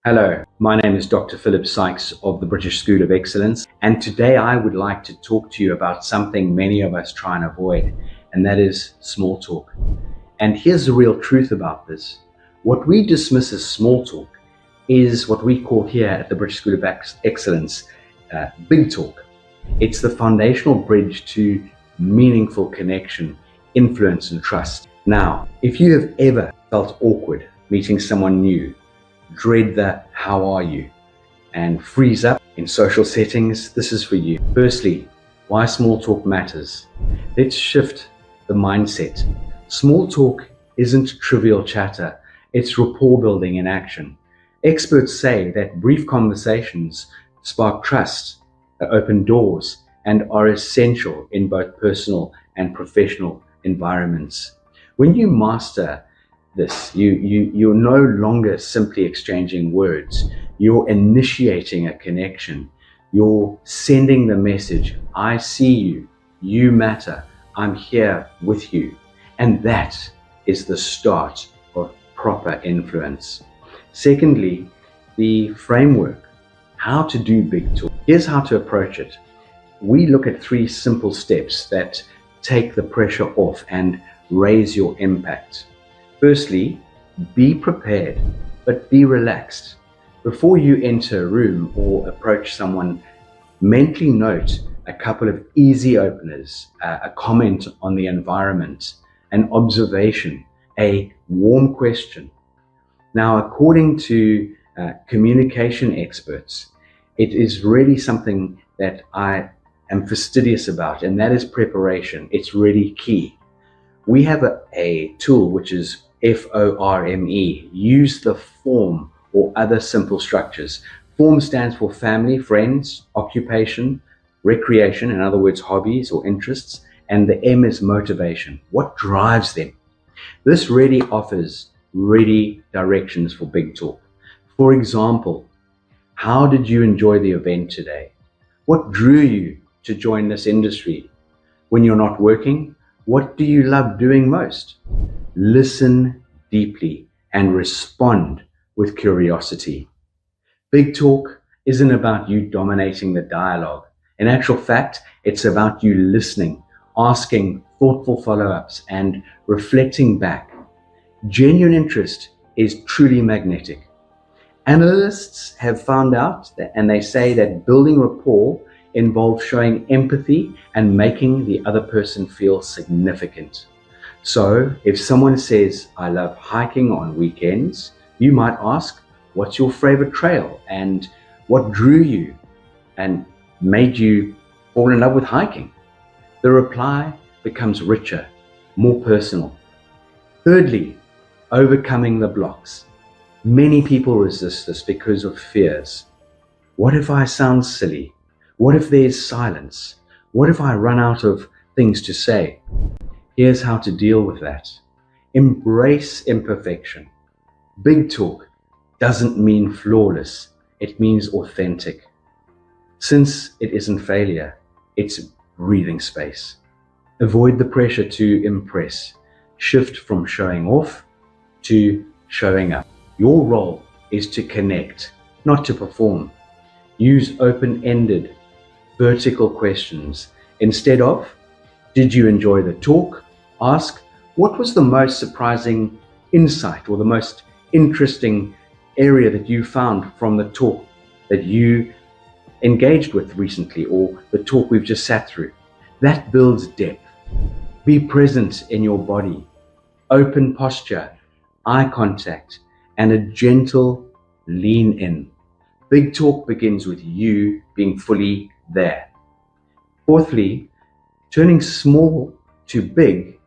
Hello, my name is Dr. Philip Sykes of the British School of Excellence, and today I would like to talk to you about something many of us try and avoid, and that is small talk. And here's the real truth about this. What we dismiss as small talk is what we call here at the British School of Excellence big talk. It's the foundational bridge to meaningful connection, influence, and trust. Now, if you have ever felt awkward meeting someone new, dread the "how are you" and freeze up in social settings, this is for you. Firstly, why small talk matters. Let's shift the mindset. Small talk isn't trivial chatter, it's rapport building in action. Experts say that brief conversations spark trust, open doors, and are essential in both personal and professional environments. When you master this, you're no longer simply exchanging words. You're initiating a connection. You're sending the message, I see you, you matter, I'm here with you. And that is the start of proper influence. Secondly, the framework, how to do big talk. Here's how to approach it. We look at 3 simple steps that take the pressure off and raise your impact. Firstly, be prepared, but be relaxed. Before you enter a room or approach someone, mentally note a couple of easy openers, a comment on the environment, an observation, a warm question. Now, according to communication experts, it is really something that I am fastidious about, and that is preparation. It's really key. We have a tool which is FORME, use the form or other simple structures. Form stands for family, friends, occupation, recreation, in other words, hobbies or interests, and the M is motivation. What drives them? This really offers ready directions for big talk. For example, how did you enjoy the event today? What drew you to join this industry? When you're not working, what do you love doing most? Listen deeply and respond with curiosity. Big talk isn't about you dominating the dialogue. In actual fact, it's about you listening, asking thoughtful follow-ups, and reflecting back. Genuine interest is truly magnetic. Analysts have found out that, and they say that building rapport involves showing empathy and making the other person feel significant. So if someone says, I love hiking on weekends, you might ask, what's your favorite trail and what drew you and made you fall in love with hiking? The reply becomes richer, more personal. Thirdly, overcoming the blocks. Many people resist this because of fears. What if I sound silly? What if there's silence? What if I run out of things to say? Here's how to deal with that. Embrace imperfection. Big talk doesn't mean flawless. It means authentic. Since it isn't failure, it's breathing space. Avoid the pressure to impress. Shift from showing off to showing up. Your role is to connect, not to perform. Use open-ended, vertical questions. Instead of, did you enjoy the talk? Ask, what was the most surprising insight or the most interesting area that you found from the talk that you engaged with recently or the talk we've just sat through? That builds depth. Be present in your body. Open posture, eye contact, and a gentle lean in. Big talk begins with you being fully there. Fourthly, turning small to big,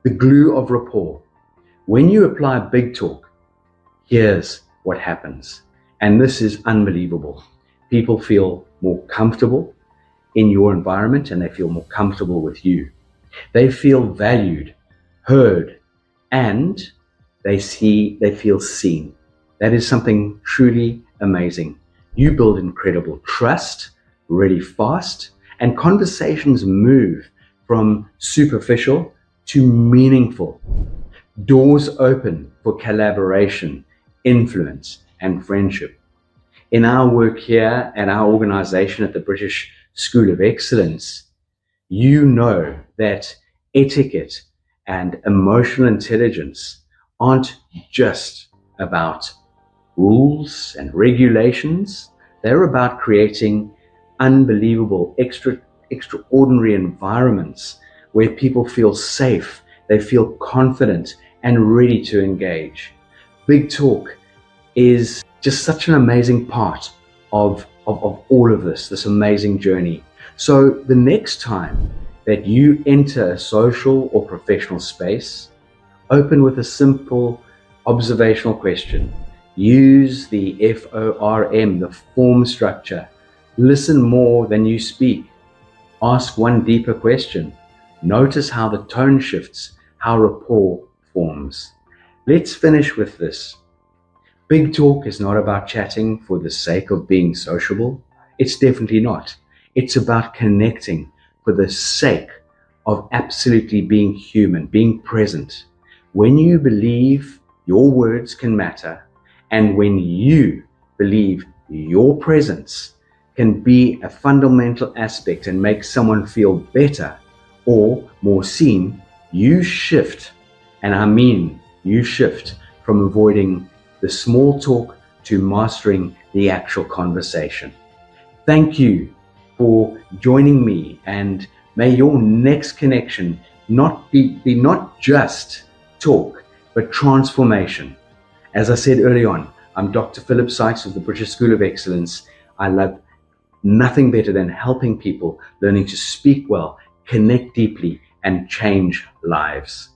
the glue of rapport. When you apply big talk, here's what happens. And this is unbelievable. People feel more comfortable in your environment and they feel more comfortable with you. They feel valued, heard, and they feel seen. That is something truly amazing. You build incredible trust really fast, and conversations move from superficial to meaningful. Doors open for collaboration, influence, and friendship. In our work here and our organization at the British School of Excellence, you know that etiquette and emotional intelligence aren't just about rules and regulations. They're about creating unbelievable, extraordinary environments where people feel safe, they feel confident and ready to engage. Big talk is just such an amazing part of all of this amazing journey. So the next time that you enter a social or professional space, open with a simple observational question. Use the FORM, the form structure. Listen more than you speak. Ask one deeper question. Notice how the tone shifts, how rapport forms. Let's finish with this. Big talk is not about chatting for the sake of being sociable. It's definitely not. It's about connecting for the sake of absolutely being human, being present. When you believe your words can matter, and when you believe your presence can be a fundamental aspect and make someone feel better or more seen, you shift, and I mean you shift from avoiding the small talk to mastering the actual conversation. Thank you for joining me, and may your next connection not be not just talk, but transformation. As I said early on, I'm Dr. Philip Sykes of the British School of Excellence. I love nothing better than helping people learning to speak well, connect deeply, and change lives.